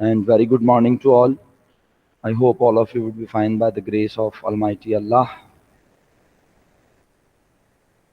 and very good morning to all. I hope all of you would be fine by the grace of Almighty Allah.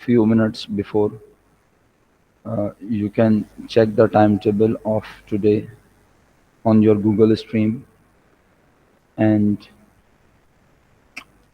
few minutes before. You can check the timetable of today on your Google Stream, and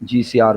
GCR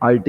IT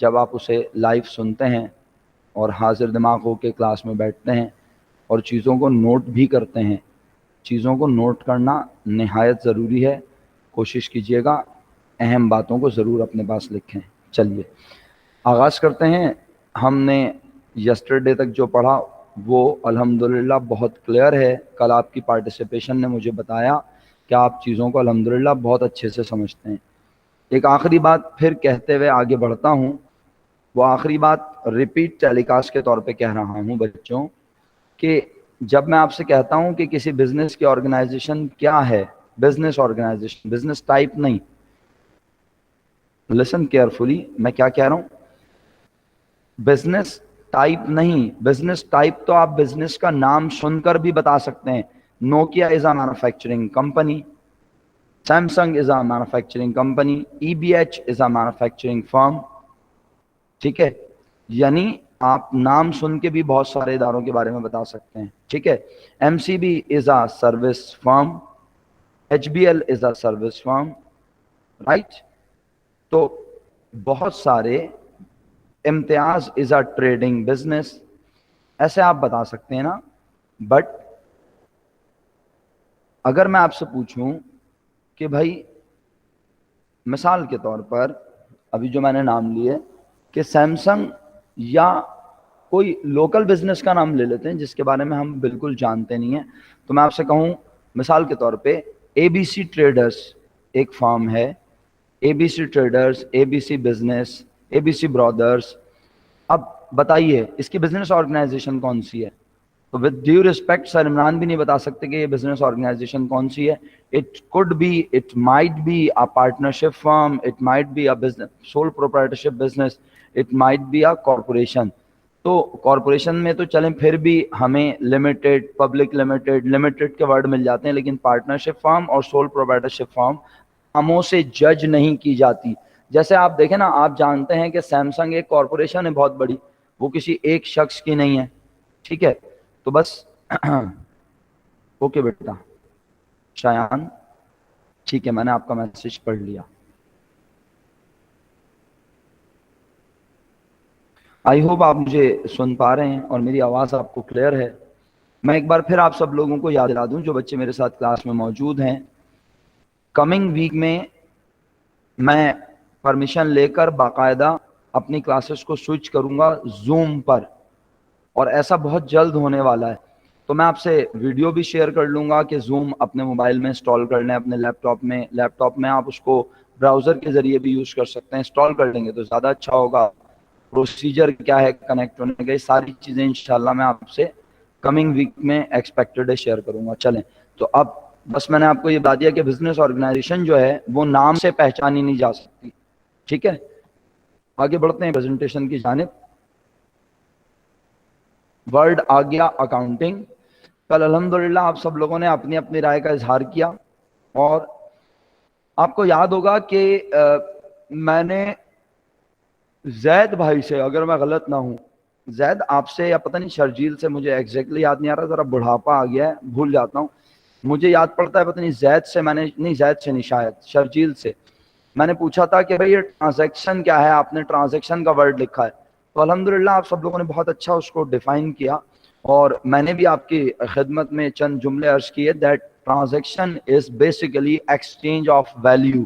جب آپ اسے live سنتے ہیں اور حاضر دماغ ہو کے class میں بیٹھتے ہیں اور چیزوں کو نوٹ بھی کرتے ہیں. چیزوں کو نوٹ کرنا نہایت ضروری ہے. کوشش کیجیے گا اہم باتوں کو ضرور اپنے پاس لکھیں. چلیے آغاز کرتے ہیں. ہم نے یسٹرڈے تک جو پڑھا وہ الحمدللہ بہت کلیئر ہے. کل آپ کی پارٹیسپیشن نے مجھے بتایا کہ آپ چیزوں کو الحمدللہ بہت اچھے سے سمجھتے ہیں. ایک آخری بات پھر کہتے ہوئے آگے بڑھتا ہوں. وہ آخری بات ریپیٹ ٹیلی کاسٹ کے طور پہ کہہ رہا ہوں بچوں کہ جب میں آپ سے کہتا ہوں کہ کسی بزنس کی آرگنائزیشن کیا ہے, بزنس آرگنائزیشن, بزنس ٹائپ نہیں, لسن کیئرفلی میں کیا کہہ رہا ہوں, بزنس ٹائپ نہیں. بزنس ٹائپ تو آپ بزنس کا نام سن کر بھی بتا سکتے ہیں. Nokia is a manufacturing company, Samsung is a manufacturing company, E B H is a manufacturing firm. ٹھیک ہے, یعنی آپ نام سن کے بھی بہت سارے اداروں کے بارے میں بتا سکتے ہیں. ٹھیک ہے, M C B is a service firm, H B L is a service firm, right. تو بہت سارے, امتیاز از اے ٹریڈنگ بزنس, ایسے آپ بتا سکتے ہیں نا. بٹ اگر میں آپ سے پوچھوں کہ بھائی مثال کے طور پر ابھی جو میں نے نام لیے کہ سیمسنگ یا کوئی لوکل بزنس کا نام لے لیتے ہیں جس کے بارے میں ہم بالکل جانتے نہیں ہیں, تو میں آپ سے کہوں مثال کے طور پہ اے بی سی ٹریڈرز ایک فارم ہے, اے بی سی ٹریڈرز, اے بی سی بزنس, اے بی سی برادرز. اب بتائیے اس کی بزنس آرگنائزیشن کون سی ہے؟ تو ود ڈیو ریسپیکٹ سر عمران بھی نہیں بتا سکتے کہ یہ بزنس آرگنائزیشن کون سی ہے. It could be, it might be a partnership firm, it might be a business sole proprietorship business, it might be a corporation. تو کارپوریشن میں تو چلیں پھر بھی ہمیں لمیٹڈ, پبلک لمیٹڈ, لمیٹڈ کے ورڈ مل جاتے ہیں, لیکن پارٹنرشپ فرم اور سول پروپرائٹرشپ فرم ناموں سے جج نہیں کی جاتی. جیسے آپ دیکھیں نا, آپ جانتے ہیں کہ سیمسنگ ایک کارپوریشن ہے بہت بڑی, وہ کسی ایک شخص کی نہیں ہے. ٹھیک ہے, تو بس اوکے بیٹا شایان, ٹھیک ہے میں نے آپ کا میسج پڑھ لیا. آئی ہوپ آپ مجھے سن پا رہے ہیں اور میری آواز آپ کو کلیئر ہے. میں ایک بار پھر آپ سب لوگوں کو یاد دلا دوں جو بچے میرے ساتھ کلاس میں موجود ہیں, کمنگ ویک میں میں پرمیشن لے کر باقاعدہ اپنی کلاسز کو سوئچ کروں گا زوم پر, اور ایسا بہت جلد ہونے والا ہے. تو میں آپ سے ویڈیو بھی شیئر کر لوں گا کہ زوم اپنے موبائل میں انسٹال کر لیں, اپنے لیپ ٹاپ میں آپ اس کو براؤزر کے ذریعے بھی یوز کر سکتے ہیں. انسٹال کر لیں گے تو زیادہ اچھا ہوگا. پروسیجر کیا ہے کنیکٹ ہونے کا, یہ ساری چیزیں انشاءاللہ میں آپ سے کمنگ ویک میں ایکسپیکٹڈ ہے شیئر کروں گا. چلیں تو اب بس میں نے آپ کو یہ بتا دیا کہ بزنس آرگنائزیشن جو ہے وہ نام سے پہچانی نہیں جا سکتی. ٹھیک ہے, آگے بڑھتے ہیں پریزنٹیشن کی جانب. ورڈ آ گیا اکاؤنٹنگ. کل الحمدللہ آپ سب لوگوں نے اپنی اپنی رائے کا اظہار کیا, اور آپ کو یاد ہوگا کہ میں نے زید بھائی سے, اگر میں غلط نہ ہوں, زید آپ سے یا پتہ نہیں شرجیل سے, مجھے ایگزیکٹلی یاد نہیں آ رہا, ذرا بڑھاپا آ گیا ہے بھول جاتا ہوں. مجھے یاد پڑتا ہے پتہ نہیں زید سے میں نے, نہیں زید سے نہیں, شاید شرجیل سے میں نے پوچھا تھا کہ بھئی یہ ٹرانزیکشن کیا ہے, آپ نے ٹرانزیکشن کا ورڈ لکھا ہے. تو الحمدللہ آپ سب لوگوں نے بہت اچھا اس کو ڈیفائن کیا, اور میں نے بھی آپ کی خدمت میں چند جملے عرض کیے that transaction is basically exchange of value.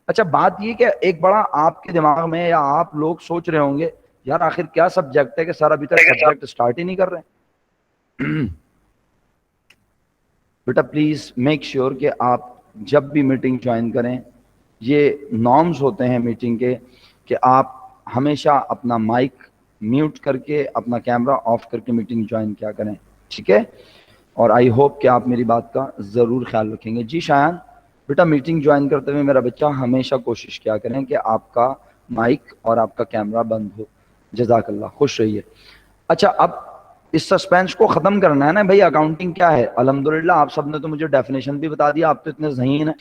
اچھا بات یہ کہ ایک بڑا آپ کے دماغ میں یا آپ لوگ سوچ رہے ہوں گے یار آخر کیا سبجیکٹ ہے کہ سر ابھی تک سبجیکٹ سٹارٹ ہی نہیں کر رہے. بیٹا پلیز میک شیور کہ آپ جب بھی میٹنگ جوائن کریں, یہ نارمز ہوتے ہیں میٹنگ کے کہ آپ ہمیشہ اپنا مائک میوٹ کر کے اپنا کیمرہ آف کر کے میٹنگ جوائن کیا کریں. ٹھیک ہے, اور آئی ہوپ کہ آپ میری بات کا ضرور خیال رکھیں گے. جی شایان بیٹا, میٹنگ جوائن کرتے ہوئے میرا بچہ ہمیشہ کوشش کیا کریں کہ آپ کا مائک اور آپ کا کیمرہ بند ہو. جزاک اللہ, خوش رہیے. اچھا اب اس سسپینس کو ختم کرنا ہے نا بھائی, اکاؤنٹنگ کیا ہے. الحمدللہ آپ سب نے تو مجھے ڈیفینیشن بھی بتا دیا, آپ تو اتنے ذہین ہیں.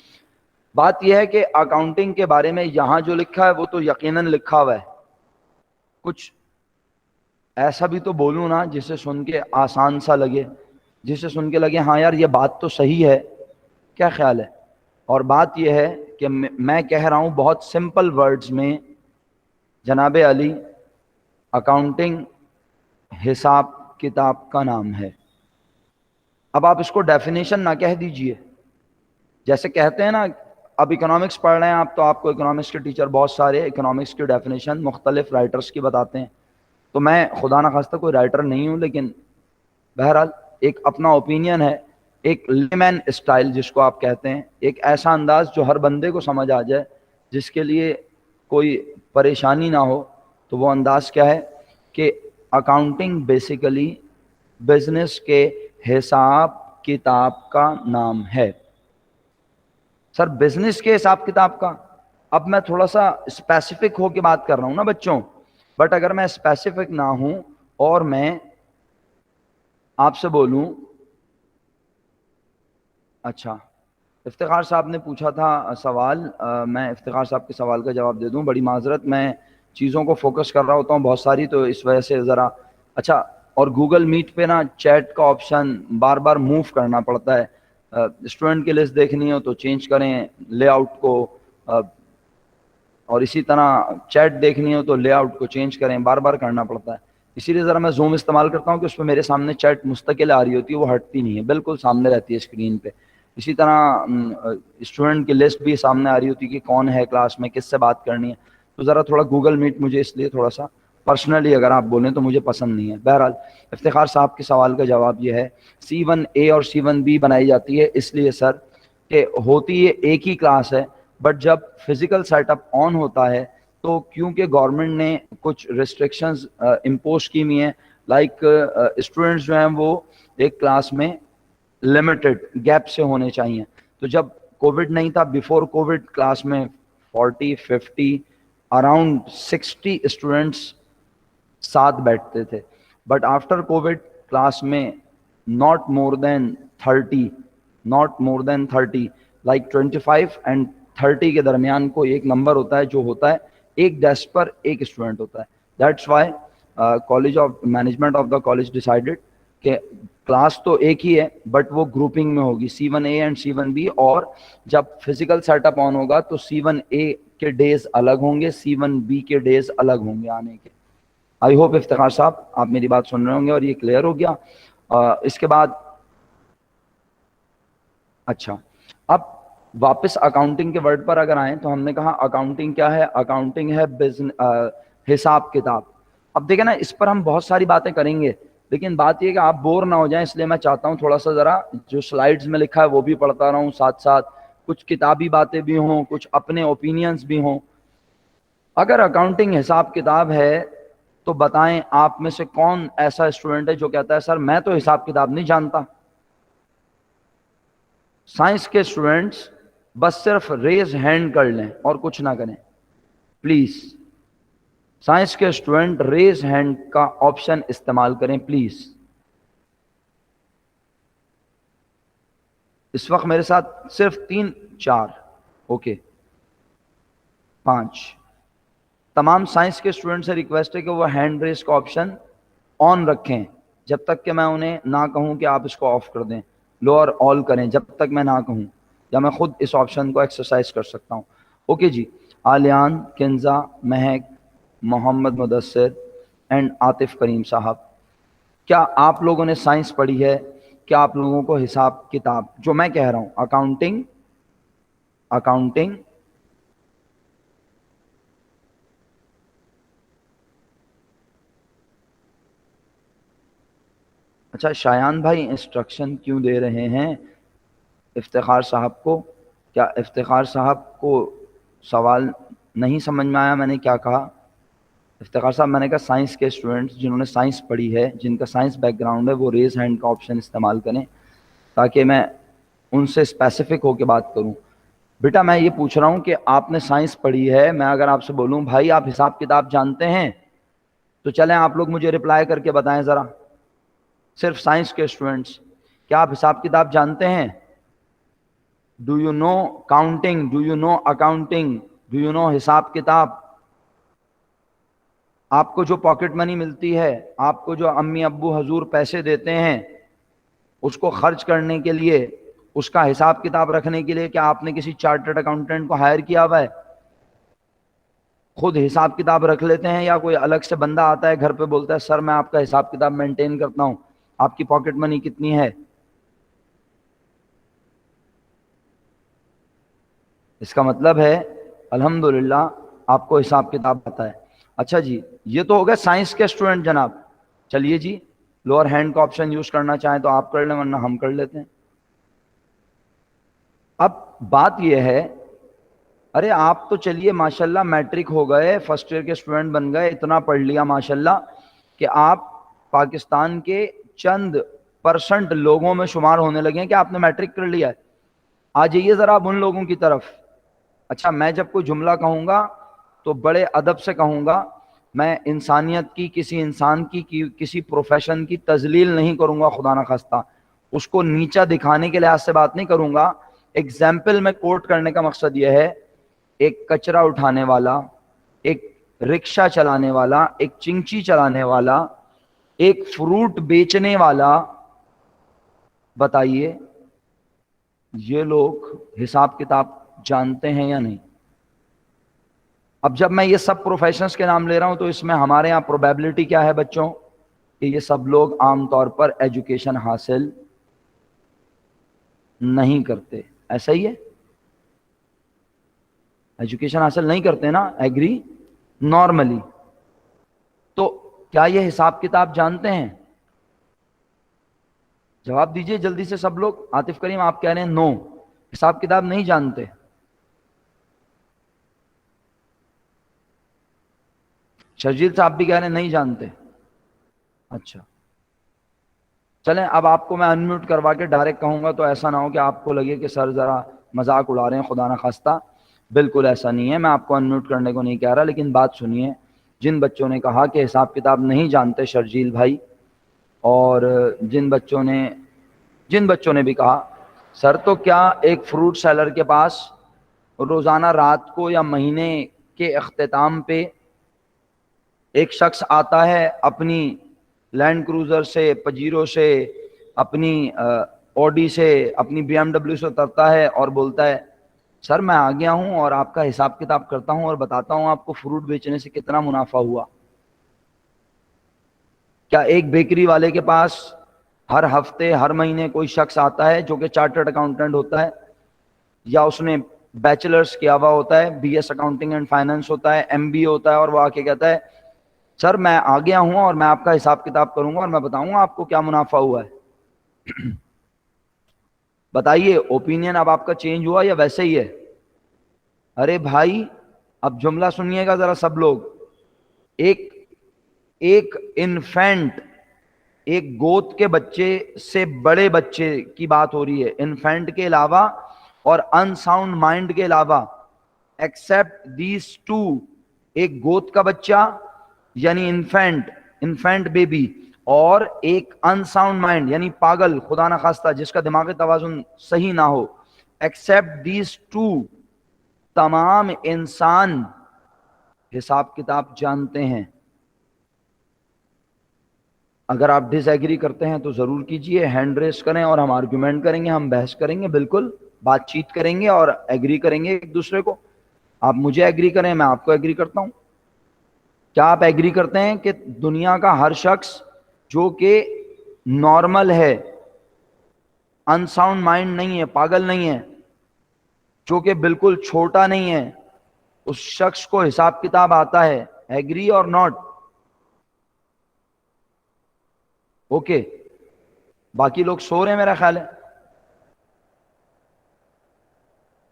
بات یہ ہے کہ اکاؤنٹنگ کے بارے میں یہاں جو لکھا ہے وہ تو یقیناً لکھا ہوا ہے, کچھ ایسا بھی تو بولوں نا جسے سن کے آسان سا لگے, جسے سن کے لگے ہاں یار یہ بات تو صحیح ہے. کیا خیال ہے؟ اور بات یہ ہے کہ میں کہہ رہا ہوں بہت سمپل ورڈز میں, جناب علی، اکاؤنٹنگ حساب کتاب کا نام ہے۔ اب آپ اس کو ڈیفینیشن نہ کہہ دیجئے، جیسے کہتے ہیں نا، اب اکنامکس پڑھ رہے ہیں آپ تو آپ کو اکنامکس کے ٹیچر بہت سارے اکنامکس کی ڈیفینیشن مختلف رائٹرز کی بتاتے ہیں، تو میں خدا نخواستہ کوئی رائٹر نہیں ہوں، لیکن بہرحال ایک اپنا اوپینین ہے، ایک لیمین اسٹائل جس کو آپ کہتے ہیں، ایک ایسا انداز جو ہر بندے کو سمجھ آ جائے، جس کے لیے کوئی پریشانی نہ ہو، تو وہ انداز کیا ہے کہ اکاؤنٹنگ بیسیکلی بزنس کے حساب کتاب کا نام ہے۔ سر بزنس کے حساب کتاب کا، اب میں تھوڑا سا اسپیسیفک ہو کے بات کر رہا ہوں نا بچوں، بٹ اگر میں اسپیسیفک نہ ہوں اور میں آپ سے بولوں، اچھا افتخار صاحب نے پوچھا تھا سوال، میں افتخار صاحب کے سوال کا جواب دے دوں، بڑی معذرت، میں چیزوں کو فوکس کر رہا ہوتا ہوں بہت ساری، تو اس وجہ سے ذرا اچھا، اور گوگل میٹ پہ نا چیٹ کا آپشن بار بار موو کرنا پڑتا ہے، اسٹوڈنٹ کی لسٹ دیکھنی ہو تو چینج کریں لے آؤٹ کو، اور اسی طرح چیٹ دیکھنی ہو تو لے آؤٹ کو چینج کریں، بار بار کرنا پڑتا ہے، اسی لیے ذرا میں زوم استعمال کرتا ہوں کہ اس پہ میرے سامنے چیٹ مستقل آ رہی ہوتی ہے، وہ ہٹتی نہیں ہے، بالکل سامنے رہتی ہے اسکرین پہ۔ اسی طرح اسٹوڈنٹ کی لسٹ بھی سامنے آ رہی ہوتی ہے کہ کون ہے کلاس میں، کس سے بات کرنی ہے، تو ذرا تھوڑا گوگل میٹ مجھے اس لیے تھوڑا سا پرسنلی اگر آپ بولیں تو مجھے پسند نہیں ہے۔ بہرحال افتخار صاحب کے سوال کا جواب یہ ہے، C1A اور C1B بنائی جاتی ہے اس لیے سر کہ ہوتی یہ ایک ہی کلاس ہے، بٹ جب فزیکل سیٹ اپ آن ہوتا ہے تو کیونکہ گورنمنٹ نے کچھ ریسٹرکشنز امپوز کی ہوئی ہیں، لائک اسٹوڈنٹس جو ہیں وہ ایک کلاس میں لمیٹڈ گیپ سے ہونے چاہیے، تو جب کووڈ نہیں تھا، بیفور کووڈ کلاس میں 40 50 اراؤنڈ 60 اسٹوڈنٹس ساتھ بیٹھتے تھے، بٹ آفٹر کووڈ کلاس میں not more than 30، not more than 30، لائک 25 اینڈ 30 کے درمیان کوئی ایک نمبر ہوتا ہے جو ہوتا ہے ایک ڈیسک پر ایک اسٹوڈنٹ ہوتا ہے۔ That's why college of management of the college decided کہ کلاس تو ایک ہی ہے بٹ وہ گروپنگ میں ہوگی C1A اینڈ C1B، اور جب فزیکل سیٹ اپ آن ہوگا تو C1A کے ڈیز الگ ہوں گے، C1B کے ڈیز الگ ہوں گے آنے کے۔ آئی ہوپ افتخار صاحب آپ میری بات سن رہے ہوں گے اور یہ کلیئر ہو گیا۔ اس کے بعد اچھا، اب واپس اکاؤنٹنگ کے ورڈ پر اگر آئیں تو ہم نے کہا اکاؤنٹنگ کیا ہے؟ اکاؤنٹنگ ہے حساب کتاب۔ اب دیکھیں نا، اس پر ہم بہت ساری باتیں کریں گے، لیکن بات یہ کہ آپ بور نہ ہو جائیں، اس لیے میں چاہتا ہوں تھوڑا سا ذرا جو سلائیڈز میں لکھا ہے وہ بھی پڑھتا رہا ہوں، ساتھ ساتھ کچھ کتابی باتیں بھی ہوں، کچھ اپنے اوپینینز بھی ہوں۔ اگر اکاؤنٹنگ حساب کتاب ہے تو بتائیں آپ میں سے کون ایسا اسٹوڈنٹ ہے جو کہتا ہے سر میں تو حساب کتاب نہیں جانتا؟ سائنس کے اسٹوڈنٹس بس صرف ریز ہینڈ کر لیں اور کچھ نہ کریں پلیز، سائنس کے اسٹوڈنٹ ریز ہینڈ کا آپشن استعمال کریں پلیز۔ اس وقت میرے ساتھ صرف 3 4 اوکے 5 تمام سائنس کے اسٹوڈنٹ سے ریکویسٹ ہے کہ وہ ہینڈ ریز کا آپشن آن رکھیں جب تک کہ میں انہیں نہ کہوں کہ آپ اس کو آف کر دیں، لوور آل کریں جب تک میں نہ کہوں، یا میں خود اس آپشن کو ایکسرسائز کر سکتا ہوں۔ اوکے جی، آلیان، کنزا، مہک، محمد مدثر اینڈ عاطف کریم صاحب، کیا آپ لوگوں نے سائنس پڑھی ہے؟ کیا آپ لوگوں کو حساب کتاب جو میں کہہ رہا ہوں اکاؤنٹنگ اچھا شایان بھائی انسٹرکشن کیوں دے رہے ہیں افتخار صاحب کو؟ کیا افتخار صاحب کو سوال نہیں سمجھ میں آیا میں نے کیا کہا؟ افتخار صاحب میں نے کہا سائنس کے اسٹوڈنٹس جنہوں نے سائنس پڑھی ہے، جن کا سائنس بیک گراؤنڈ ہے، وہ ریز ہینڈ کا آپشن استعمال کریں تاکہ میں ان سے اسپیسیفک ہو کے بات کروں۔ بیٹا میں یہ پوچھ رہا ہوں کہ آپ نے سائنس پڑھی ہے، میں اگر آپ سے بولوں بھائی آپ حساب کتاب جانتے ہیں تو چلیں آپ لوگ مجھے رپلائی کر کے بتائیں ذرا، صرف سائنس کے اسٹوڈنٹس، کیا آپ حساب کتاب جانتے ہیں؟ Do you know counting? Do you know accounting? Do you know حساب کتاب؟ آپ کو جو پاکٹ منی ملتی ہے، آپ کو جو امی ابو حضور پیسے دیتے ہیں اس کو خرچ کرنے کے لیے، اس کا حساب کتاب رکھنے کے لیے کیا آپ نے کسی چارٹرڈ اکاؤنٹنٹ کو ہائر کیا ہوا ہے؟ خود حساب کتاب رکھ لیتے ہیں یا کوئی الگ سے بندہ آتا ہے گھر پہ بولتا ہے سر میں آپ کا حساب کتاب مینٹین کرتا ہوں، آپ کی پاکٹ منی کتنی ہے؟ اس کا مطلب ہے الحمدللہ آپ کو حساب کتاب آتا ہے۔ اچھا جی، یہ تو ہو گیا سائنس کے اسٹوڈنٹ جناب۔ چلیے جی، لوور ہینڈ کا آپشن یوز کرنا چاہیں تو آپ کر لیں ورنہ ہم کر لیتے ہیں۔ اب بات یہ ہے، ارے آپ تو چلیے ماشاءاللہ میٹرک ہو گئے، فرسٹ ایئر کے اسٹوڈنٹ بن گئے، اتنا پڑھ لیا ماشاءاللہ کہ آپ پاکستان کے چند پرسنٹ لوگوں میں شمار ہونے لگے ہیں کہ آپ نے میٹرک کر لیا ہے۔ آ جائیے ذرا اب ان لوگوں کی طرف۔ اچھا، میں جب کوئی جملہ کہوں گا تو بڑے ادب سے کہوں گا، میں انسانیت کی، کسی انسان کی کسی پروفیشن کی تذلیل نہیں کروں گا، خدا نہ خواستہ اس کو نیچا دکھانے کے لحاظ سے بات نہیں کروں گا۔ ایگزامپل میں کوٹ کرنے کا مقصد یہ ہے، ایک کچرا اٹھانے والا، ایک رکشہ چلانے والا، ایک چنگچی چلانے والا، ایک فروٹ بیچنے والا، بتائیے یہ لوگ حساب کتاب جانتے ہیں یا نہیں؟ اب جب میں یہ سب پروفیشنز کے نام لے رہا ہوں تو اس میں ہمارے ہاں پروبیبلٹی کیا ہے بچوں کہ یہ سب لوگ عام طور پر ایجوکیشن حاصل نہیں کرتے، ایسا ہی ہے؟ ایجوکیشن حاصل نہیں کرتے نا، ایگری نارملی۔ تو کیا یہ حساب کتاب جانتے ہیں؟ جواب دیجئے جلدی سے سب لوگ۔ عاطف کریم آپ کہہ رہے ہیں نو، حساب کتاب نہیں جانتے۔ شرجیل صاحب بھی کہہ رہے ہیں نہیں جانتے۔ اچھا چلیں، اب آپ کو میں انمیوٹ کروا کے ڈائریکٹ کہوں گا تو ایسا نہ ہو کہ آپ کو لگے کہ سر ذرا مذاق اڑا رہے ہیں، خدا نہ خواستہ بالکل ایسا نہیں ہے۔ میں آپ کو انمیوٹ کرنے کو نہیں کہہ رہا، لیکن بات سنیے، جن بچوں نے کہا کہ حساب کتاب نہیں جانتے شرجیل بھائی، اور جن بچوں نے بھی کہا سر تو کیا ایک فروٹ سیلر کے پاس روزانہ رات کو یا مہینے کے اختتام پہ ایک شخص آتا ہے اپنی لینڈ کروزر سے، پجیرو سے، اپنی اوڈی سے، اپنی بی ایم ڈبلیو سے اترتا ہے اور بولتا ہے سر میں آ گیا ہوں اور آپ کا حساب کتاب کرتا ہوں اور بتاتا ہوں آپ کو فروٹ بیچنے سے کتنا منافع ہوا؟ کیا ایک بیکری والے کے پاس ہر ہفتے ہر مہینے کوئی شخص آتا ہے جو کہ چارٹرڈ اکاؤنٹنٹ ہوتا ہے یا اس نے بیچلرز کیا ہوا ہوتا ہے، B S accounting and finance ہوتا ہے، ایم بی اے ہوتا ہے، اور وہ آ کے کہتا ہے سر میں آ گیا ہوں اور میں آپ کا حساب کتاب کروں گا اور میں بتاؤں گا آپ کو کیا منافع ہوا ہے؟ بتائیے اوپینین اب آپ کا چینج ہوا یا ویسے ہی ہے؟ ارے بھائی اب جملہ سنیے گا ذرا سب لوگ۔ ایک ایک انفینٹ، ایک گود کے بچے سے بڑے بچے کی بات ہو رہی ہے، انفینٹ کے علاوہ اور انساؤنڈ مائنڈ کے علاوہ، ایکسپٹ دیز ٹو، ایک گود کا بچہ یعنی انفینٹ بیبی، اور ایک انساؤنڈ مائنڈ یعنی پاگل، خدا نہ خواستہ جس کا دماغی توازن صحیح نہ ہو، ایکسپٹ دیز ٹو، تمام انسان حساب کتاب جانتے ہیں۔ اگر آپ ڈس ایگری کرتے ہیں تو ضرور کیجئے، ہینڈ ریس کریں اور ہم آرگومنٹ کریں گے، ہم بحث کریں گے، بالکل بات چیت کریں گے اور ایگری کریں گے ایک دوسرے کو۔ آپ مجھے ایگری کریں، میں آپ کو ایگری کرتا ہوں۔ کیا آپ ایگری کرتے ہیں کہ دنیا کا ہر شخص جو کہ نارمل ہے، انساؤنڈ مائنڈ نہیں ہے، پاگل نہیں ہے، جو کہ بالکل چھوٹا نہیں ہے، اس شخص کو حساب کتاب آتا ہے؟ ایگری اور ناٹ؟ اوکے، باقی لوگ سو رہے ہیں میرا خیال ہے۔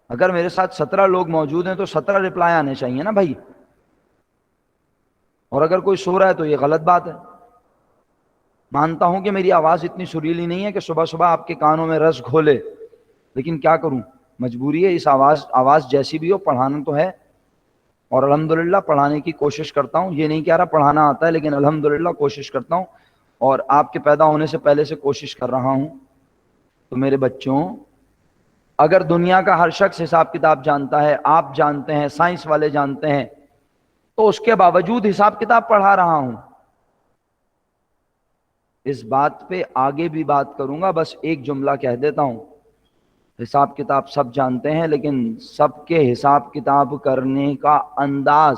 اگر میرے ساتھ 17 لوگ موجود ہیں تو 17 رپلائی آنے چاہیے نا بھائی، اور اگر کوئی سو رہا ہے تو یہ غلط بات ہے۔ مانتا ہوں کہ میری آواز اتنی سریلی نہیں ہے کہ صبح صبح آپ کے کانوں میں رس گھولے، لیکن کیا کروں، مجبوری ہے، اس آواز جیسی بھی ہو پڑھانا تو ہے، اور الحمدللہ پڑھانے کی کوشش کرتا ہوں۔ یہ نہیں کہہ رہا پڑھانا آتا ہے، لیکن الحمدللہ کوشش کرتا ہوں، اور آپ کے پیدا ہونے سے پہلے سے کوشش کر رہا ہوں۔ تو میرے بچوں، اگر دنیا کا ہر شخص حساب کتاب جانتا ہے، آپ جانتے ہیں، سائنس والے جانتے ہیں، تو اس کے باوجود حساب کتاب پڑھا رہا ہوں۔ اس بات پہ آگے بھی بات کروں گا، بس ایک جملہ کہہ دیتا ہوں، حساب کتاب سب جانتے ہیں لیکن سب کے حساب کتاب کرنے کا انداز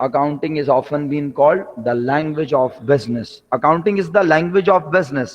accounting is often been called the language of business. Accounting is the language of business.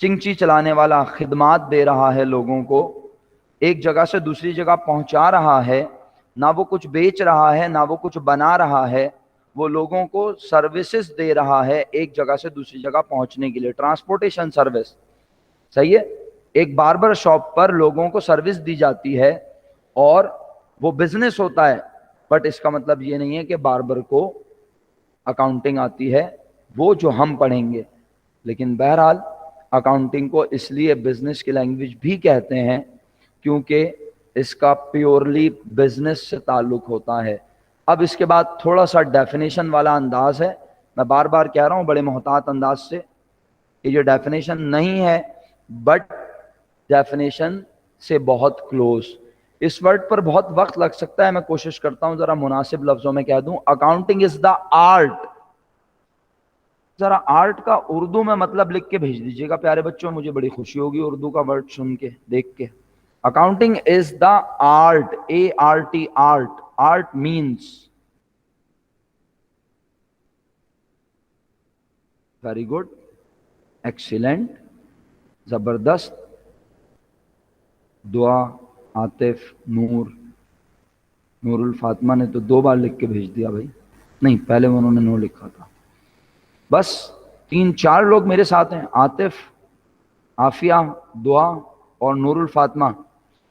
Chingchi چلانے والا خدمات دے رہا ہے لوگوں کو، ایک جگہ سے دوسری جگہ پہنچا رہا ہے، نہ وہ کچھ بیچ رہا ہے نہ وہ کچھ بنا رہا ہے، وہ لوگوں کو سروسز دے رہا ہے ایک جگہ سے دوسری جگہ پہنچنے کے لیے، ٹرانسپورٹیشن سروس. صحیح ہے. ایک باربر شاپ پر لوگوں کو سروس دی جاتی ہے اور وہ بزنس ہوتا ہے، بٹ اس کا مطلب یہ نہیں ہے کہ باربر کو اکاؤنٹنگ آتی ہے، وہ جو ہم پڑھیں گے. لیکن بہرحال اکاؤنٹنگ کو اس لیے بزنس کی لینگویج بھی کہتے ہیں کیونکہ اس کا پیورلی بزنس سے تعلق ہوتا ہے. اب اس کے بعد تھوڑا سا ڈیفینیشن والا انداز ہے، میں بار بار کہہ رہا ہوں بڑے محتاط انداز سے کہ یہ ڈیفینیشن نہیں ہے بٹ ڈیفینیشن سے بہت کلوز. اس ورڈ پر بہت وقت لگ سکتا ہے، میں کوشش کرتا ہوں ذرا مناسب لفظوں میں کہہ دوں. Accounting is the art. ذرا آرٹ کا اردو میں مطلب لکھ کے بھیج دیجیے گا پیارے بچوں، مجھے بڑی خوشی ہوگی اردو کا ورڈ سن کے دیکھ کے. Accounting is the art, ART art. Art means very good, excellent, زبردست. دعا، عاطف، نور الفاطمہ نے تو 2 بار لکھ کے بھیج دیا بھائی، نہیں پہلے انہوں نے 9 لکھا تھا. بس 3-4 لوگ میرے ساتھ ہیں، عاطف، عافیہ، دعا اور نور الفاطمہ.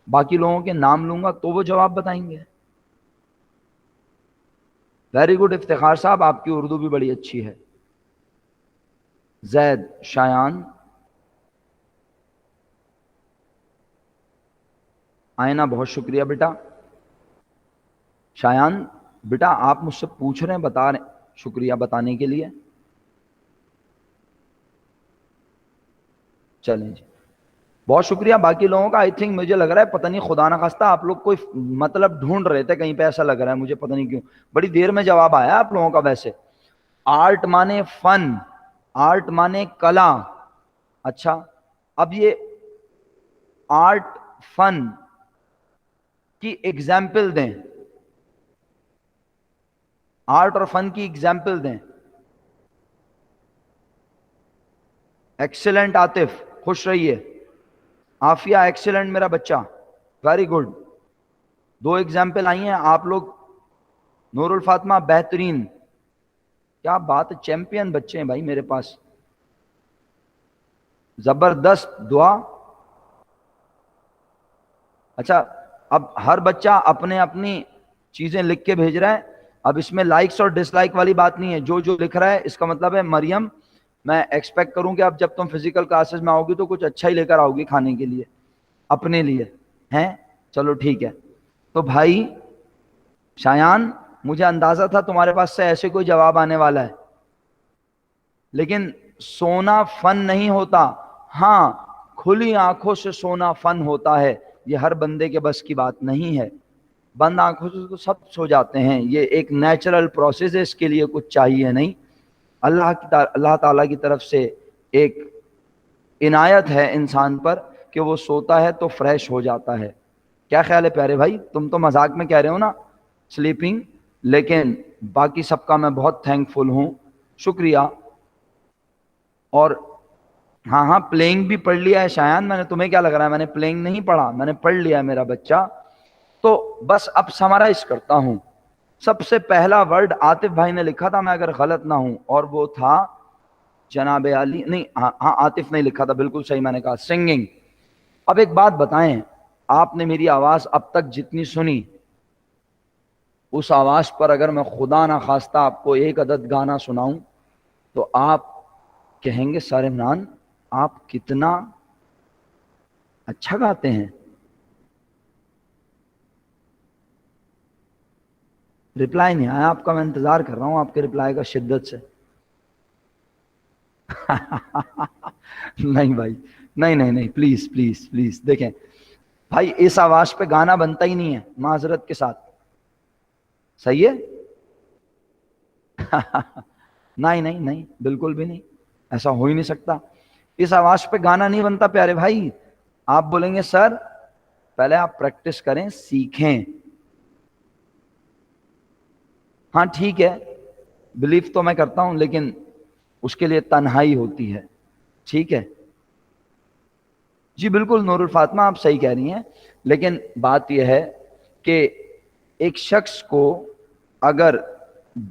باقی لوگوں کے نام لوں گا تو وہ جواب بتائیں گے. ویری گڈ افتخار صاحب، آپ کی اردو بھی بڑی اچھی ہے. زید، شایان، آئینہ بہت شکریہ بیٹا. شایان بیٹا آپ مجھ سے پوچھ رہے ہیں، بتا رہے ہیں، شکریہ بتانے کے لیے. چلیں جی بہت شکریہ. باقی لوگوں کا آئی تھنک مجھے لگ رہا ہے پتہ نہیں خدا نہ خواستہ آپ لوگ کوئی مطلب ڈھونڈ رہے تھے کہیں پہ، ایسا لگ رہا ہے مجھے، پتہ نہیں کیوں بڑی دیر میں جواب آیا آپ لوگوں کا. ویسے آرٹ مانے فن، آرٹ مانے کلا. اچھا اب یہ آرٹ فن کی ایگزامپل دیں، آرٹ اور فن کی ایگزامپل دیں. ایکسیلنٹ عاطف، خوش رہیے. عافیہ ایکسیلنٹ میرا بچہ، ویری گڈ. 2 ایگزامپل آئی ہیں آپ لوگ. نور الفاطمہ بہترین، کیا بات، چیمپئن بچے ہیں بھائی میرے پاس، زبردست. دعا. اچھا اب ہر بچہ اپنے اپنی چیزیں لکھ کے بھیج رہا ہے. اب اس میں لائکس اور ڈس لائک والی بات نہیں ہے، جو جو لکھ رہا ہے اس کا مطلب ہے مریم میں ایکسپیکٹ کروں کہ اب جب تم فزیکل کلاسز میں آؤ گی تو کچھ اچھا ہی لے کر آؤ گی کھانے کے لیے اپنے لیے ہیں. چلو ٹھیک ہے. تو بھائی شایان مجھے اندازہ تھا تمہارے پاس سے ایسے کوئی جواب آنے والا ہے، لیکن سونا فن نہیں ہوتا. ہاں کھلی آنکھوں سے سونا فن ہوتا ہے، یہ ہر بندے کے بس کی بات نہیں ہے. بند آنکھوں سے تو سب سو جاتے ہیں، یہ ایک نیچرل پروسیس ہے، اس کے لیے کچھ چاہیے نہیں. اللہ تعالیٰ کی طرف سے ایک عنایت ہے انسان پر کہ وہ سوتا ہے تو فریش ہو جاتا ہے. کیا خیال ہے پیارے بھائی؟ تم تو مذاق میں کہہ رہے ہو نا سلیپنگ، لیکن باقی سب کا میں بہت تھینک فل ہوں، شکریہ. اور ہاں پلینگ بھی پڑھ لیا ہے شایان میں نے. تمہیں کیا لگ رہا ہے میں نے پلینگ نہیں پڑھا؟ میں نے پڑھ لیا ہے میرا بچہ. تو بس اب سمرائز کرتا ہوں. سب سے پہلا ورڈ عاطف بھائی نے لکھا تھا میں اگر غلط نہ ہوں، اور وہ تھا جناب علی. نہیں ہاں عاطف نہیں لکھا تھا، بالکل صحیح میں نے کہا، سنگنگ. اب ایک بات بتائیں، آپ نے میری آواز اب تک جتنی سنی، اس آواز پر اگر میں خدا نہ خواستہ آپ کو 1 عدد گانا سناؤں تو آپ کہیں گے سر عمران آپ کتنا اچھا گاتے ہیں. رپلائی نہیں آیا آپ کا، میں انتظار کر رہا ہوں آپ کے رپلائی کا شدت سے. نہیں بھائی، نہیں پلیز پلیز پلیز. دیکھیں بھائی اس آواز پہ گانا بنتا ہی نہیں ہے معذرت کے ساتھ. صحیح ہے؟ نہیں بالکل بھی نہیں، ایسا ہو ہی نہیں سکتا. اس آواز پہ گانا نہیں بنتا پیارے بھائی. آپ بولیں گے سر پہلے آپ پریکٹس کریں، سیکھیں. ہاں ٹھیک ہے بلیف تو میں کرتا ہوں، لیکن اس کے لیے تنہائی ہوتی ہے. ٹھیک ہے جی بالکل نور الفاطمہ، آپ صحیح کہہ رہی ہیں، لیکن بات یہ ہے کہ ایک شخص کو اگر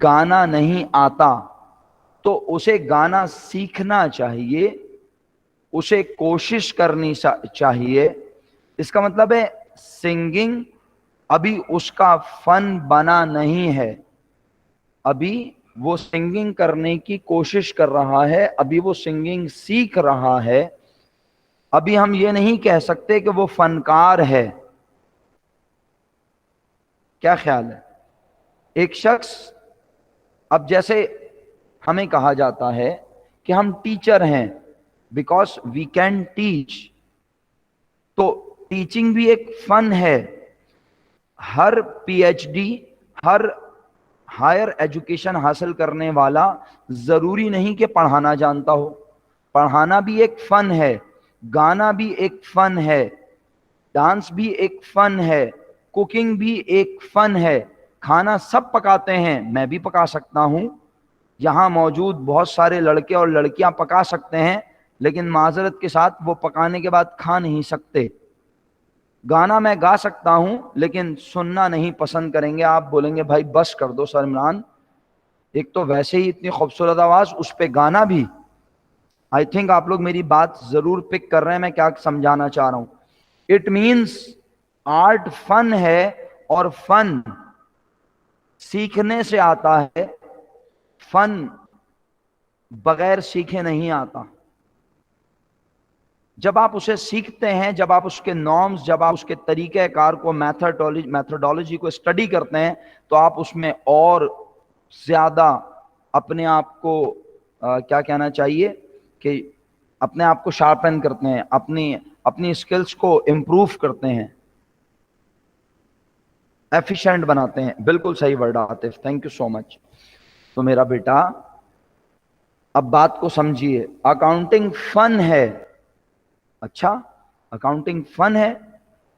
گانا نہیں آتا تو اسے گانا سیکھنا چاہیے، اسے کوشش کرنی چاہیے۔ اس کا مطلب ہے سنگنگ ابھی اس کا فن بنا نہیں ہے، ابھی وہ سنگنگ کرنے کی کوشش کر رہا ہے، ابھی وہ سنگنگ سیکھ رہا ہے، ابھی ہم یہ نہیں کہہ سکتے کہ وہ فنکار ہے۔ کیا خیال ہے؟ ایک شخص، اب جیسے ہمیں کہا جاتا ہے کہ ہم ٹیچر ہیں بیکاز وی کین ٹیچ، تو ٹیچنگ بھی ایک فن ہے۔ ہر پی ایچ ڈی، ہر ہائر ایجوکیشن حاصل کرنے والا ضروری نہیں کہ پڑھانا جانتا ہو، پڑھانا بھی ایک فن ہے، گانا بھی ایک فن ہے، ڈانس بھی ایک فن ہے، کوکنگ بھی ایک فن ہے۔ کھانا سب پکاتے ہیں، میں بھی پکا سکتا ہوں، یہاں موجود بہت سارے لڑکے اور لڑکیاں پکا سکتے ہیں، لیکن معذرت کے ساتھ وہ پکانے کے بعد کھا نہیں سکتے۔ گانا میں گا سکتا ہوں لیکن سننا نہیں پسند کریں گے، آپ بولیں گے بھائی بس کر دو سر عمران، ایک تو ویسے ہی اتنی خوبصورت آواز، اس پہ گانا بھی۔ آئی تھنک آپ لوگ میری بات ضرور پک کر رہے ہیں میں کیا سمجھانا چاہ رہا ہوں۔ اٹ مینس آرٹ فن ہے، اور فن سیکھنے سے آتا ہے، فن بغیر سیکھے نہیں آتا۔ جب آپ اسے سیکھتے ہیں، جب آپ اس کے نارمز، جب آپ اس کے طریقہ کار کو، میتھڈولوجی کو اسٹڈی کرتے ہیں، تو آپ اس میں اور زیادہ اپنے آپ کو کیا کہنا چاہیے کہ اپنے آپ کو شارپن کرتے ہیں، اپنی اسکلز کو امپروو کرتے ہیں، ایفیشینٹ بناتے ہیں۔ بالکل صحیح word Atif, thank you so much. تو میرا بیٹا اب بات کو سمجھیے، اکاؤنٹنگ فن ہے۔ اچھا، اکاؤنٹنگ فن ہے،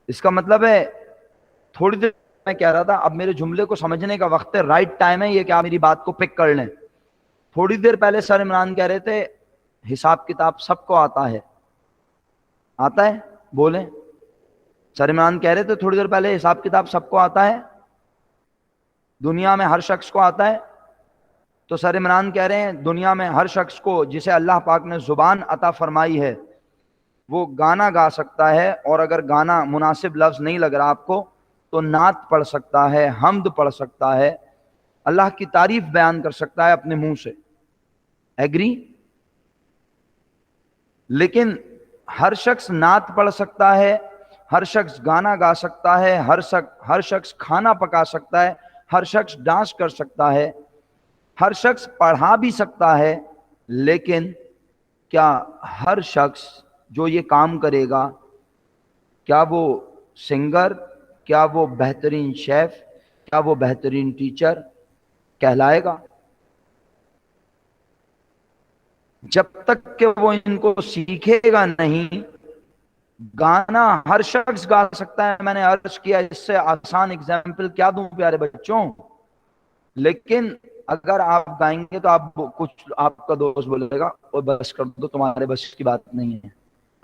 اس کا مطلب ہے تھوڑی دیر میں کہہ رہا تھا، اب میرے جملے کو سمجھنے کا وقت ہے، رائٹ ٹائم ہے یہ کہ آپ میری بات کو پک کر لیں۔ تھوڑی دیر پہلے سر عمران کہہ رہے تھے حساب کتاب سب کو آتا ہے، آتا ہے؟ بولیں۔ سر عمران کہہ رہے تھے تھوڑی دیر پہلے حساب کتاب سب کو آتا ہے، دنیا میں ہر شخص کو آتا ہے۔ تو سر عمران کہہ رہے ہیں دنیا میں ہر شخص کو جسے اللہ پاک نے زبان عطا فرمائی ہے وہ گانا گا سکتا ہے، اور اگر گانا مناسب لفظ نہیں لگ رہا آپ کو تو نعت پڑھ سکتا ہے، حمد پڑھ سکتا ہے، اللہ کی تعریف بیان کر سکتا ہے اپنے منہ سے۔ ایگری؟ لیکن ہر شخص نعت پڑھ سکتا ہے، ہر شخص گانا گا سکتا ہے، ہر شخص کھانا پکا سکتا ہے، ہر شخص ڈانس کر سکتا ہے، ہر شخص پڑھا بھی سکتا ہے، لیکن کیا ہر شخص جو یہ کام کرے گا، کیا وہ سنگر، کیا وہ بہترین شیف، کیا وہ بہترین ٹیچر کہلائے گا؟ جب تک کہ وہ ان کو سیکھے گا نہیں۔ گانا ہر شخص گا سکتا ہے، میں نے عرض کیا، اس سے آسان اگزامپل کیا دوں پیارے بچوں، لیکن اگر آپ گائیں گے تو آپ کا دوست بولے گا اور بس کر دو تمہارے بس کی بات نہیں ہے،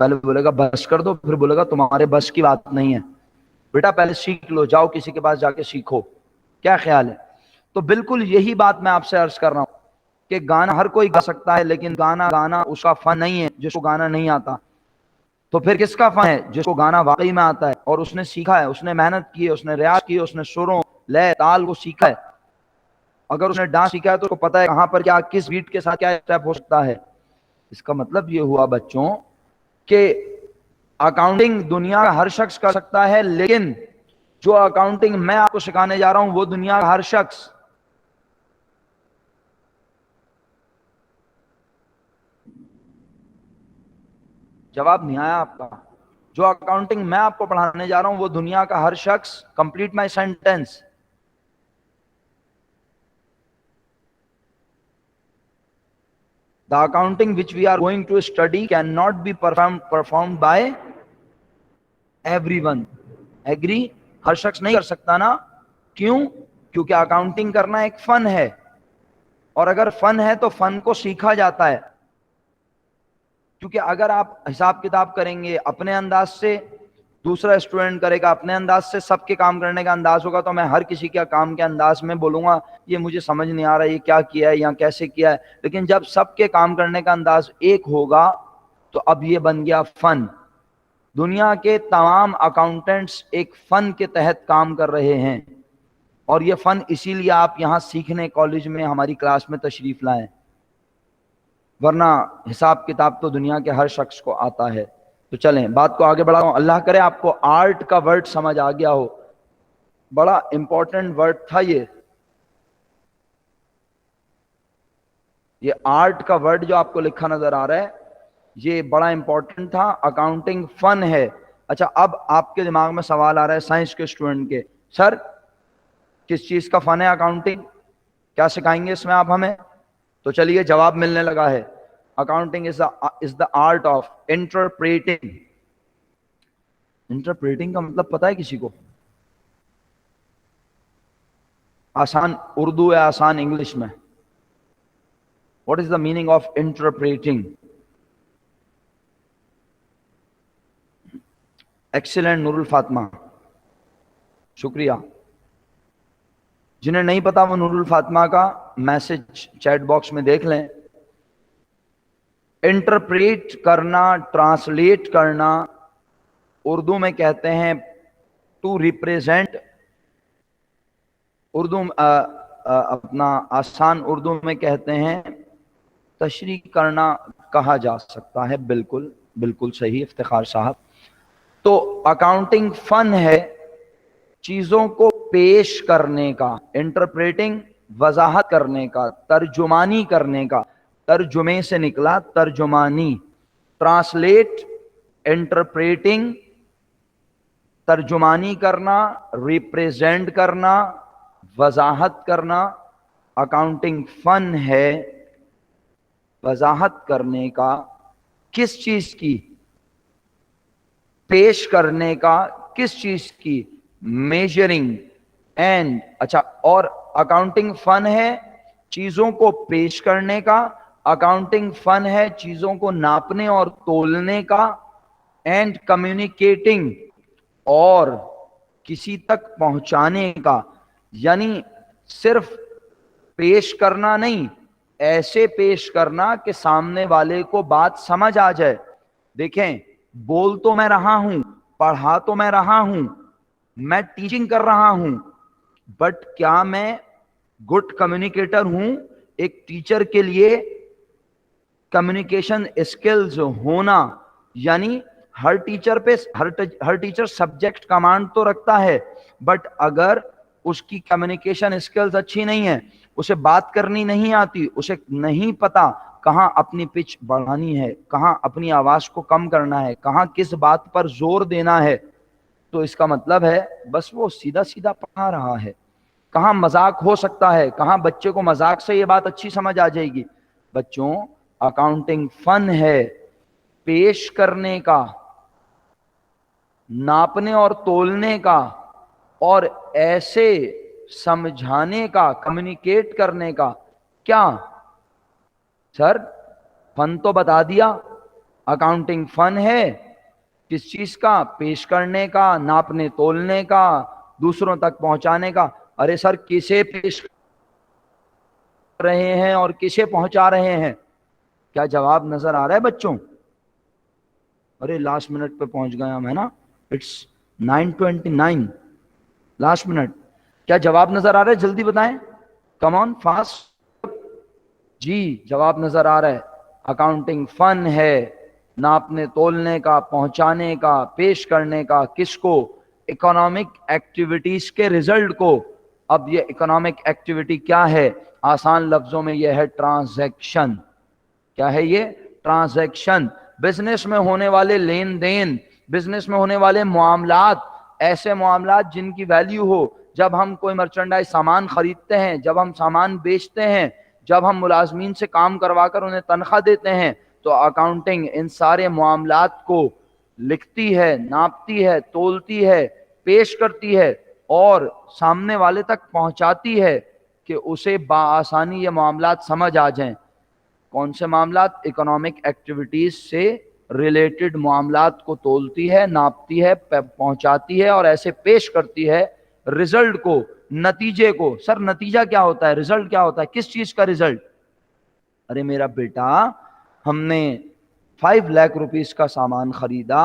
پہلے بولے گا بس کر دو، پھر بولے گا تمہارے بس کی بات نہیں ہے۔ بیٹا پہلے سیکھ لو، جاؤ کسی کے پاس جا کے سیکھو۔ کیا خیال ہے؟ تو بالکل یہی بات میں آپ سے عرض کر رہا ہوں کہ گانا ہر کوئی گا سکتا ہے، لیکن گانا اس کا فن نہیں ہے جس کو گانا نہیں آتا۔ تو پھر کس کا فن ہے؟ جس کو گانا واقعی میں آتا ہے اور اس نے سیکھا ہے، اس نے محنت کی ہے، اس نے ریاض کی ہے، اس نے سروں، لے، تال کو سیکھا ہے۔ اگر اس نے ڈانس سیکھا ہے تو اس کو پتا ہے کہاں پر کیا، کس بیٹ کے ساتھ کیا اسٹیپ ہو سکتا ہے۔ اس کا مطلب یہ ہوا بچوں کہ اکاؤنٹنگ دنیا کا ہر شخص کر سکتا ہے، لیکن جو اکاؤنٹنگ میں آپ کو سکھانے جا رہا ہوں وہ دنیا کا ہر شخص۔ جواب نہیں آیا آپ کا۔ جو اکاؤنٹنگ میں آپ کو پڑھانے جا رہا ہوں وہ دنیا کا ہر شخص۔ Complete my sentence. The accounting which we are going to study cannot be performed by everyone. Agree؟ ہر شخص نہیں کر سکتا نا؟ کیوں؟ کیونکہ اکاؤنٹنگ کرنا ایک فن ہے، اور اگر فن ہے تو فن کو سیکھا جاتا ہے۔ کیونکہ اگر آپ حساب کتاب کریں گے اپنے انداز سے، دوسرا اسٹوڈنٹ کرے گا اپنے انداز سے، سب کے کام کرنے کا انداز ہوگا، تو میں ہر کسی کے کام کے انداز میں بولوں گا یہ مجھے سمجھ نہیں آ رہا یہ کیا کیا ہے یا کیسے کیا ہے. لیکن جب سب کے کام کرنے کا انداز ایک ہوگا تو اب یہ بن گیا فن. دنیا کے تمام اکاؤنٹنٹس ایک فن کے تحت کام کر رہے ہیں، اور یہ فن اسی لیے آپ یہاں سیکھنے کالج میں ہماری کلاس میں تشریف لائیں، ورنہ حساب کتاب تو دنیا کے ہر شخص کو آتا ہے. تو چلیں بات کو آگے بڑھاؤں. اللہ کرے آپ کو آرٹ کا ورڈ سمجھ آ گیا ہو، بڑا امپورٹنٹ ورڈ تھا یہ آرٹ کا ورڈ جو آپ کو لکھا نظر آ رہا ہے یہ بڑا امپورٹنٹ تھا. اکاؤنٹنگ فن ہے. اچھا اب آپ کے دماغ میں سوال آ رہا ہے سائنس کے اسٹوڈنٹ کے، سر کس چیز کا فن ہے اکاؤنٹنگ، کیا سکھائیں گے اس میں آپ ہمیں؟ تو چلیے جواب ملنے لگا ہے. Accounting is the art of interpreting. Interpreting کا مطلب پتا ہے کسی کو؟ آسان اردو یا آسان انگلش میں what is the meaning of interpreting? Excellent Noor ul Fatima, شکریہ. جنہیں نہیں پتا وہ نور الفاطمہ کا میسج چیٹ باکس میں دیکھ لیں. انٹرپریٹ کرنا، ٹرانسلیٹ کرنا، اردو میں کہتے ہیں ٹو ریپریزینٹ. اردو اپنا آسان اردو میں کہتے ہیں تشریح کرنا کہا جا سکتا ہے. بالکل بالکل صحیح افتخار صاحب. تو اکاؤنٹنگ فن ہے چیزوں کو پیش کرنے کا، انٹرپریٹنگ وضاحت کرنے کا، ترجمانی کرنے کا. ترجمے سے نکلا ترجمانی. ٹرانسلیٹ انٹرپریٹنگ، ترجمانی کرنا، ریپریزینٹ کرنا، وضاحت کرنا. اکاؤنٹنگ فن ہے وضاحت کرنے کا. کس چیز کی؟ پیش کرنے کا. کس چیز کی؟ Measuring and. اچھا اور اکاؤنٹنگ فن ہے چیزوں کو پیش کرنے کا، اکاؤنٹنگ فن ہے چیزوں کو ناپنے اور تولنے کا، اینڈ کمیونیکیٹنگ اور کسی تک پہنچانے کا. یعنی صرف پیش کرنا نہیں، ایسے پیش کرنا کہ سامنے والے کو بات سمجھ آ جائے. دیکھیں بول تو میں رہا ہوں، پڑھا تو میں رہا ہوں، میں ٹیچنگ کر رہا ہوں، بٹ کیا میں گڈ کمیونیکیٹر ہوں؟ ایک ٹیچر کے لیے کمیونیکیشن اسکلز ہونا، یعنی ہر ٹیچر سبجیکٹ کمانڈ تو رکھتا ہے، بٹ اگر اس کی کمیونیکیشن اسکلز اچھی نہیں ہے، اسے بات کرنی نہیں آتی، اسے نہیں پتا کہاں اپنی پچ بڑھانی ہے، کہاں اپنی آواز کو کم کرنا ہے، کہاں کس بات پر زور دینا ہے، تو اس کا مطلب ہے بس وہ سیدھا سیدھا پڑھا رہا ہے. کہاں مذاق ہو سکتا ہے، کہاں بچے کو مذاق سے یہ بات اچھی سمجھ آ جائے گی. بچوں اکاؤنٹنگ فن ہے پیش کرنے کا، ناپنے اور تولنے کا، اور ایسے سمجھانے کا، کمیونیکیٹ کرنے کا. کیا سر فن تو بتا دیا. اکاؤنٹنگ فن ہے کس چیز کا؟ پیش کرنے کا، ناپنے تولنے کا، دوسروں تک پہنچانے کا. ارے سر کسے پیش کر رہے ہیں اور کسے پہنچا رہے ہیں؟ کیا جواب نظر آ رہا ہے بچوں؟ ارے لاسٹ منٹ پہ پہنچ گئے ہم، ہے نا؟ It's 9:29 last minute. کیا جواب نظر آ رہا ہے؟ جلدی بتائیں، کم آن فاسٹ. جی جواب نظر آ رہا ہے. اکاؤنٹنگ فن ہے ناپنے تولنے کا، پہنچانے کا، پیش کرنے کا. کس کو؟ اکنامک ایکٹیویٹیز کے رزلٹ کو. اب یہ اکنامک ایکٹیویٹی کیا ہے؟ آسان لفظوں میں یہ ہے ٹرانزیکشن. کیا ہے یہ؟ ٹرانزیکشن. بزنس میں ہونے والے لین دین، بزنس میں ہونے والے معاملات، ایسے معاملات جن کی ویلیو ہو. جب ہم کوئی مرچنڈائز سامان خریدتے ہیں، جب ہم سامان بیچتے ہیں، جب ہم ملازمین سے کام کروا کر انہیں تنخواہ دیتے ہیں، تو اکاؤنٹنگ ان سارے معاملات کو لکھتی ہے، ناپتی ہے، تولتی ہے، پیش کرتی ہے اور سامنے والے تک پہنچاتی ہے کہ اسے بآسانی یہ معاملات سمجھ آ جائیں. کون سے معاملات؟ اکنامک ایکٹیویٹیز سے ریلیٹڈ معاملات کو تولتی ہے، ناپتی ہے، پہنچاتی ہے اور ایسے پیش کرتی ہے رزلٹ کو، نتیجے کو. سر نتیجہ کیا ہوتا ہے؟ رزلٹ کیا ہوتا ہے؟ کس چیز کا رزلٹ؟ ارے میرا بیٹا ہم نے 5 لاکھ روپیز کا سامان خریدا،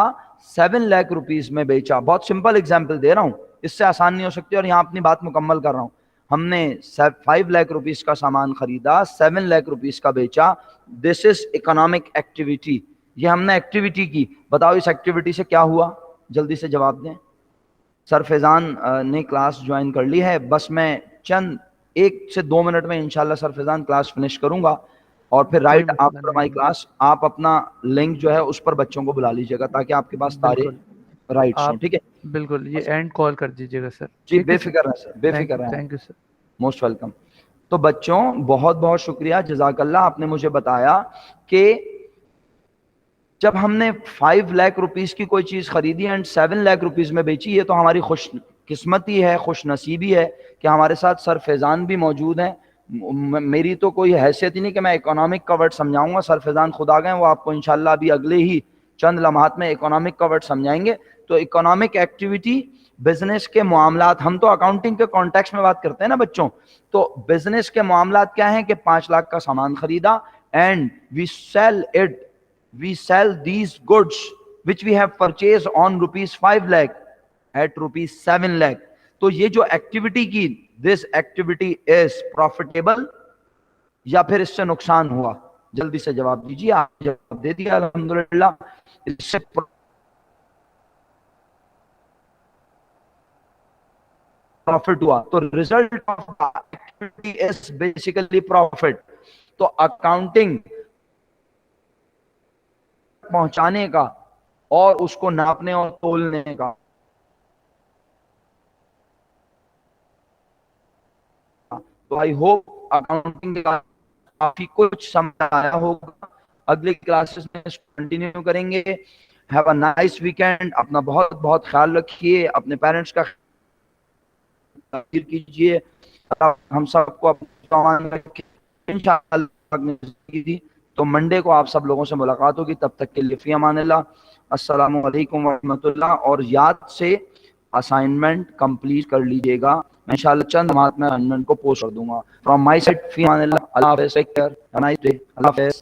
7 لاکھ روپیز میں بیچا. بہت سمپل اگزامپل دے رہا ہوں، اس سے آسان نہیں ہو سکتی اور یہاں اپنی بات مکمل کر رہا ہوں. ہم نے 5 لاکھ روپیز کا سامان خریدا، 7 لاکھ روپیز کا بیچا. دس از اکنامک ایکٹیویٹی. یہ ہم نے ایکٹیویٹی کی. بتاؤ اس ایکٹیویٹی سے کیا ہوا؟ جلدی سے جواب دیں. سر فیضان نے کلاس جوائن کر لی ہے، بس میں چند 1 سے 2 منٹ میں انشاءاللہ سر فیضان کلاس فنش کروں گا اور پھر کوئی رائٹ مسئلہ آفٹر مائی نہیں، کلاس آپ اپنا لنک جو ہے اس پر بچوں کو بلا لیجیے گا تاکہ آپ کے پاس سارے بالکل. رائٹس ہوں. آپ ٹھیک ہے بالکل یہ اینڈ کال کر دیجیے گا سر. جی، ٹھیک بے ہے سر. فکر رہیں سر، بے فکر رہیں. Thank you sir. Most welcome. تو بچوں بہت بہت شکریہ، جزاک اللہ. آپ نے مجھے بتایا کہ جب ہم نے 5 لاکھ روپیز کی کوئی چیز خریدی اینڈ 7 لاکھ روپیز میں بیچی، یہ تو ہماری خوش قسمتی ہے، خوش نصیبی ہے کہ ہمارے ساتھ سر فیضان بھی موجود ہیں. میری تو کوئی حیثیت ہی نہیں کہ میں اکنامک کا ورڈ سمجھاؤں گا. سر فیضان خود آ گئے، وہ آپ کو انشاءاللہ ابھی اگلے ہی چند لمحات میں اکنامک کا ورڈ سمجھائیں گے. تو اکنامک ایکٹیویٹی بزنس کے معاملات، ہم تو اکاؤنٹنگ کے کانٹیکس میں بات کرتے ہیں نا بچوں. تو بزنس کے معاملات کیا ہیں کہ 5 لاکھ کا سامان خریدا and we sell these goods which we have purchased on rupees 5 lakh at rupees 7 lakh. تو یہ جو ایکٹیویٹی کی، this activity is profitable یا پھر اس سے نقصان ہوا؟ جلدی سے جواب دیجیے. آپ جواب دے دیا الحمدللہ. اس سے پروفٹ ہوا تو result of activity is basically profit. تو اکاؤنٹنگ پہنچانے کا اور اس کو ناپنے اور تولنے کا. تو آئی ہوپ اکاؤنٹنگ کا کافی کچھ سمجھ آیا ہوگا. اگلی کلاسز میں اس کو کنٹینیو کریں گے. Have a nice weekend. اپنا بہت بہت خیال رکھیے، اپنے پیرنٹس کا خیال کیجیے. ہم سب کو انشاءاللہ تو منڈے کو آپ سب لوگوں سے ملاقات ہوگی. تب تک کے لیے فی امان اللہ. السلام علیکم ورحمۃ اللہ. اور یاد سے اسائنمنٹ کمپلیٹ کر لیجیے گا. میں انشاءاللہ چند لمحات میں اسائنمنٹ کو پوسٹ کر دوں گا. فرام مائی سائڈ فی امان اللہ. اللہ حافظ. Take care. اللہ حافظ.